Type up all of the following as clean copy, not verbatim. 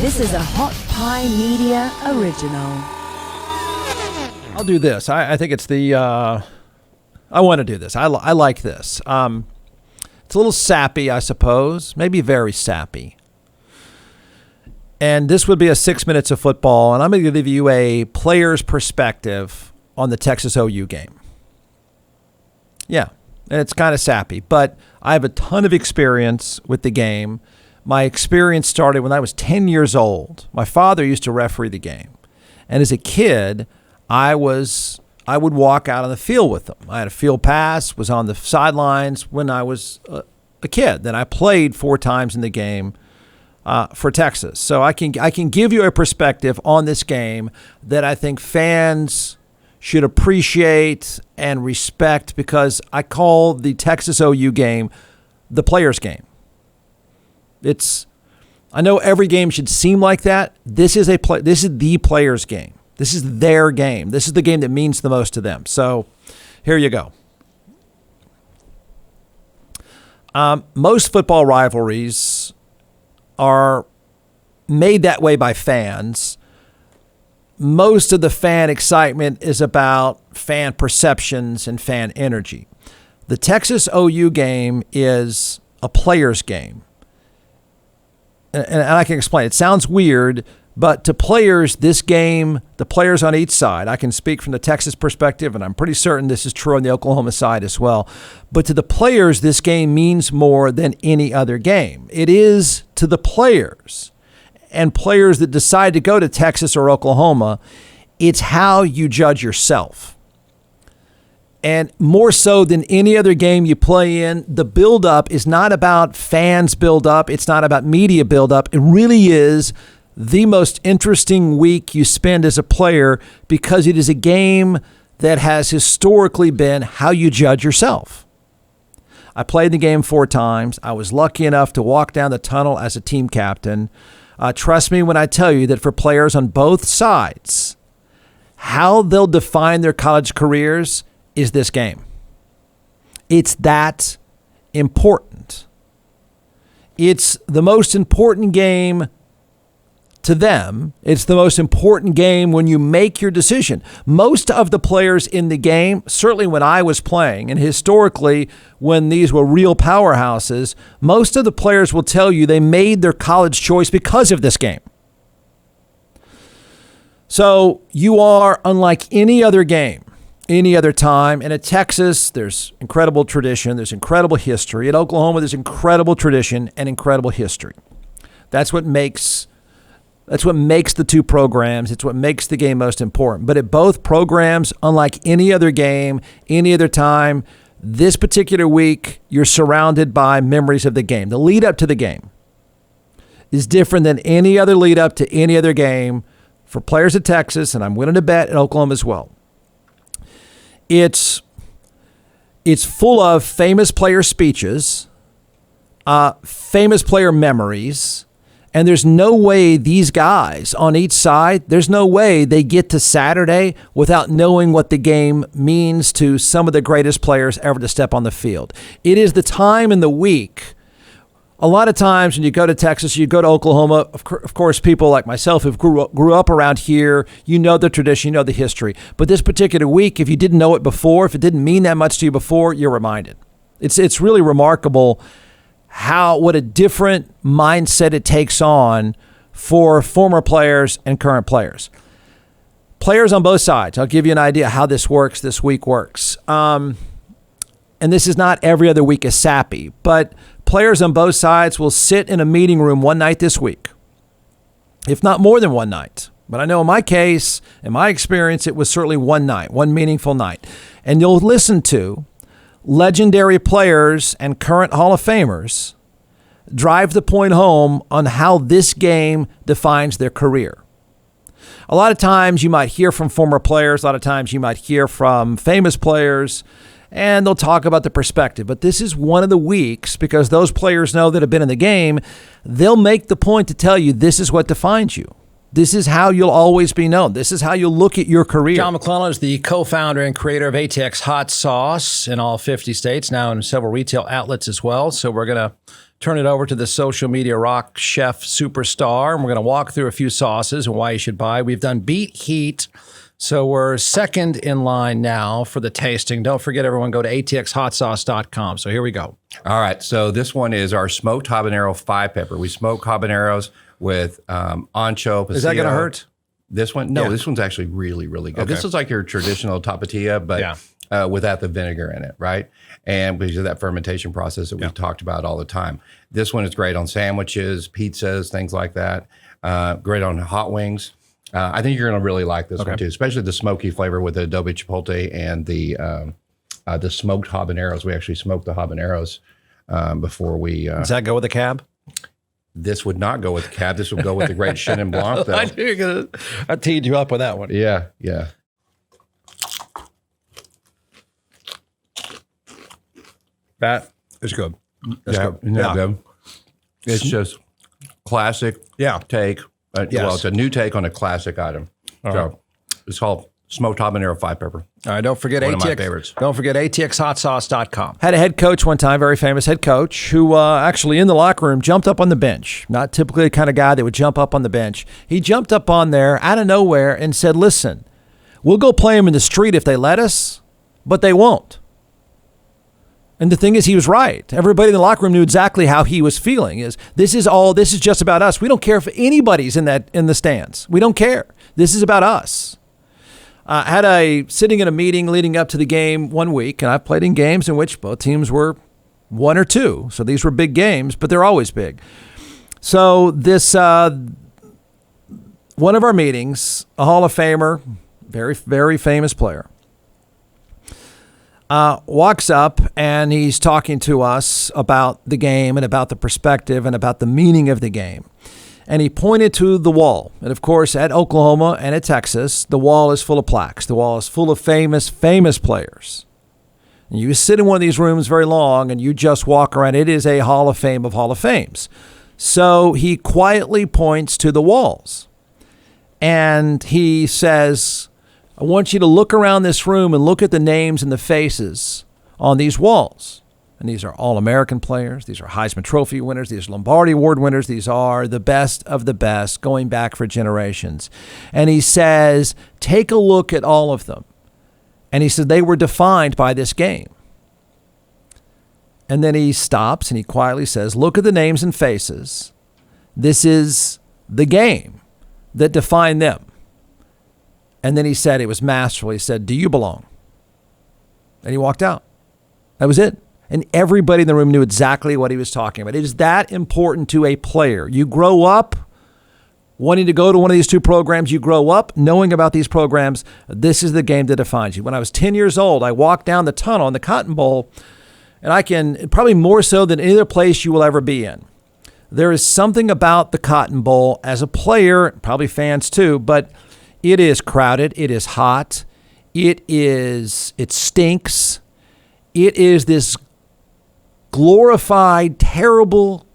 This is a Hot Pie Media original. I'll do this. I think it's the... I want to do this. I like this. It's a little sappy, I suppose. Maybe very sappy. And this would be a 6 minutes of football, and I'm going to give you a player's perspective on the Texas OU game. Yeah, and it's kind of sappy, but I have a ton of experience with the game. My experience started when I was 10 years old. My father used to referee the game. And as a kid, I would walk out on the field with them. I had a field pass, was on the sidelines when I was a kid. Then I played 4 times in the game for Texas. So I can give you a perspective on this game that I think fans should appreciate and respect, because I call the Texas OU game the players' game. I know every game should seem like that. This is the players' game. This is their game. This is the game that means the most to them. So here you go. Most football rivalries are made that way by fans. Most of the fan excitement is about fan perceptions and fan energy. The Texas OU game is a players' game. And I can explain. It sounds weird, but to players, this game, the players on each side, I can speak from the Texas perspective, and I'm pretty certain this is true on the Oklahoma side as well. But to the players, this game means more than any other game. It is to the players and players that decide to go to Texas or Oklahoma. It's how you judge yourself. And more so than any other game you play in, the buildup is not about fans buildup. It's not about media buildup. It really is the most interesting week you spend as a player, because it is a game that has historically been how you judge yourself. I played the game 4 times. I was lucky enough to walk down the tunnel as a team captain. Trust me when I tell you that for players on both sides, how they'll define their college careers is this game. It's that important. It's the most important game to them. It's the most important game when you make your decision. Most of the players in the game, certainly when I was playing, and historically when these were real powerhouses, most of the players will tell you they made their college choice because of this game. So you are unlike any other game, any other time. And at Texas, there's incredible tradition. There's incredible history. At Oklahoma, there's incredible tradition and incredible history. That's what makes the two programs. It's what makes the game most important. But at both programs, unlike any other game, any other time, this particular week, you're surrounded by memories of the game. The lead up to the game is different than any other lead up to any other game for players at Texas, and I'm willing to bet at Oklahoma as well. It's full of famous player speeches, famous player memories, and there's no way these guys on each side, there's no way they get to Saturday without knowing what the game means to some of the greatest players ever to step on the field. It is the time in the week. A lot of times when you go to Texas, you go to Oklahoma, of course, people like myself who grew up around here, you know the tradition, you know the history. But this particular week, if you didn't know it before, if it didn't mean that much to you before, you're reminded. It's really remarkable what a different mindset it takes on for former players and current players. Players on both sides, I'll give you an idea how this week works. And this is not every other week is sappy, but players on both sides will sit in a meeting room one night this week, if not more than one night. But I know in my case, in my experience, it was certainly one night, one meaningful night. And you'll listen to legendary players and current Hall of Famers drive the point home on how this game defines their career. A lot of times you might hear from former players. A lot of times you might hear from famous players, and they'll talk about the perspective. But this is one of the weeks, because those players know that have been in the game, they'll make the point to tell you this is what defines you. This is how you'll always be known. This is how you'll look at your career. John McClellan is the co-founder and creator of ATX Hot Sauce in all 50 states, now in several retail outlets as well. So we're going to turn it over to the social media rock chef superstar, and we're going to walk through a few sauces and why you should buy. We've done beet heat, so we're second in line now for the tasting. Don't forget, everyone, go to atxhotsauce.com. So here we go. All right, so this one is our smoked habanero 5-pepper. We smoke habaneros with ancho, Is that going to hurt? This one? No, This one's actually really, really good. Okay. This is like your traditional tapatio, but without the vinegar in it, right? And because of that fermentation process that we've talked about all the time. This one is great on sandwiches, pizzas, things like that. Great on hot wings. I think you're going to really like this one too, especially the smoky flavor with the adobe chipotle and the smoked habaneros. We actually smoked the habaneros before we. Does that go with the cab? This would not go with the cab. This would go with the great Chenin Blanc, though. I knew you were gonna. I teed you up with that one. Yeah. That is good. That's good. Good. It's just classic take. Well, it's a new take on a classic item. So it's called smoked habanero 5-pepper. All right, don't forget One of my ATX. favorites. Don't forget atxhotsauce.com. Had a head coach one time, very famous head coach, who actually in the locker room jumped up on the bench. Not typically the kind of guy that would jump up on the bench. He jumped up on there out of nowhere and said, "Listen, we'll go play them in the street if they let us, but they won't." And the thing is, he was right. Everybody in the locker room knew exactly how he was feeling. This is just about us. We don't care if anybody's in the stands. We don't care. This is about us. Sitting in a meeting leading up to the game one week, and I've played in games in which both teams were 1 or 2. So these were big games, but they're always big. So this, one of our meetings, a Hall of Famer, very, very famous player, walks up and he's talking to us about the game and about the perspective and about the meaning of the game. And he pointed to the wall. And of course, at Oklahoma and at Texas, the wall is full of plaques. The wall is full of famous players. And you sit in one of these rooms very long and you just walk around. It is a Hall of Fame of Hall of Fames. So he quietly points to the walls. And he says, "I want you to look around this room and look at the names and the faces on these walls." And these are All-American players. These are Heisman Trophy winners. These are Lombardi Award winners. These are the best of the best going back for generations. And he says, take a look at all of them. And he said they were defined by this game. And then he stops and he quietly says, look at the names and faces. This is the game that defined them. And then he said, it was masterful. He said, do you belong? And he walked out. That was it. And everybody in the room knew exactly what he was talking about. It is that important to a player. You grow up wanting to go to one of these two programs. You grow up knowing about these programs. This is the game that defines you. When I was 10 years old, I walked down the tunnel in the Cotton Bowl, and I can, probably more so than any other place you will ever be in. There is something about the Cotton Bowl as a player, probably fans too, but it is crowded. It is hot. It stinks. It is this glorified, terrible,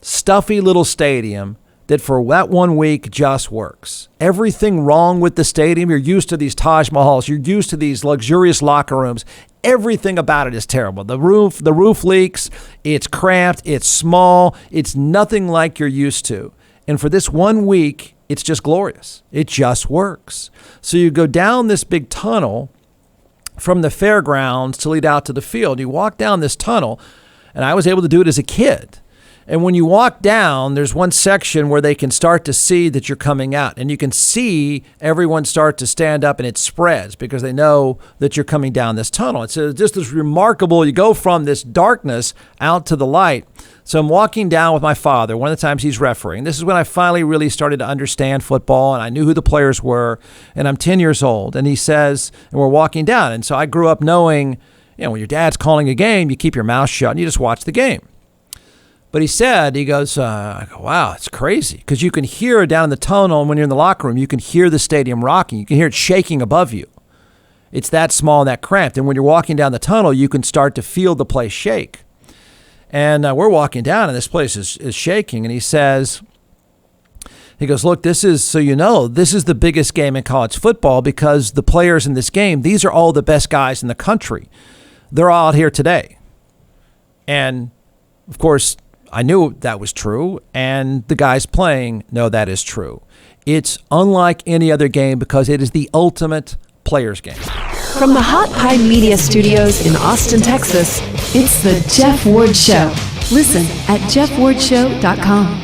stuffy little stadium that for that 1 week just works. Everything wrong with the stadium. You're used to these Taj Mahals. You're used to these luxurious locker rooms. Everything about it is terrible. The roof leaks. It's cramped. It's small. It's nothing like you're used to. And for this 1 week, it's just glorious. It just works. So you go down this big tunnel from the fairgrounds to lead out to the field. You walk down this tunnel, and I was able to do it as a kid. And when you walk down, there's one section where they can start to see that you're coming out. And you can see everyone start to stand up, and it spreads because they know that you're coming down this tunnel. It's just this remarkable, you go from this darkness out to the light. So I'm walking down with my father, one of the times he's refereeing. This is when I finally really started to understand football, and I knew who the players were, and I'm 10 years old. And he says, and we're walking down. And so I grew up knowing, when your dad's calling a game, you keep your mouth shut and you just watch the game. But he goes, wow, it's crazy. Because you can hear down in the tunnel, and when you're in the locker room, you can hear the stadium rocking. You can hear it shaking above you. It's that small and that cramped. And when you're walking down the tunnel, you can start to feel the place shake. And we're walking down, and this place is shaking. And he goes, look, this is the biggest game in college football because the players in this game, these are all the best guys in the country. They're all out here today. And Of course, I knew that was true, and the guys playing know that is true. It's unlike any other game because it is the ultimate player's game. From the Hot Pie Media Studios in Austin, Texas, it's the Jeff Ward Show. Listen at jeffwardshow.com.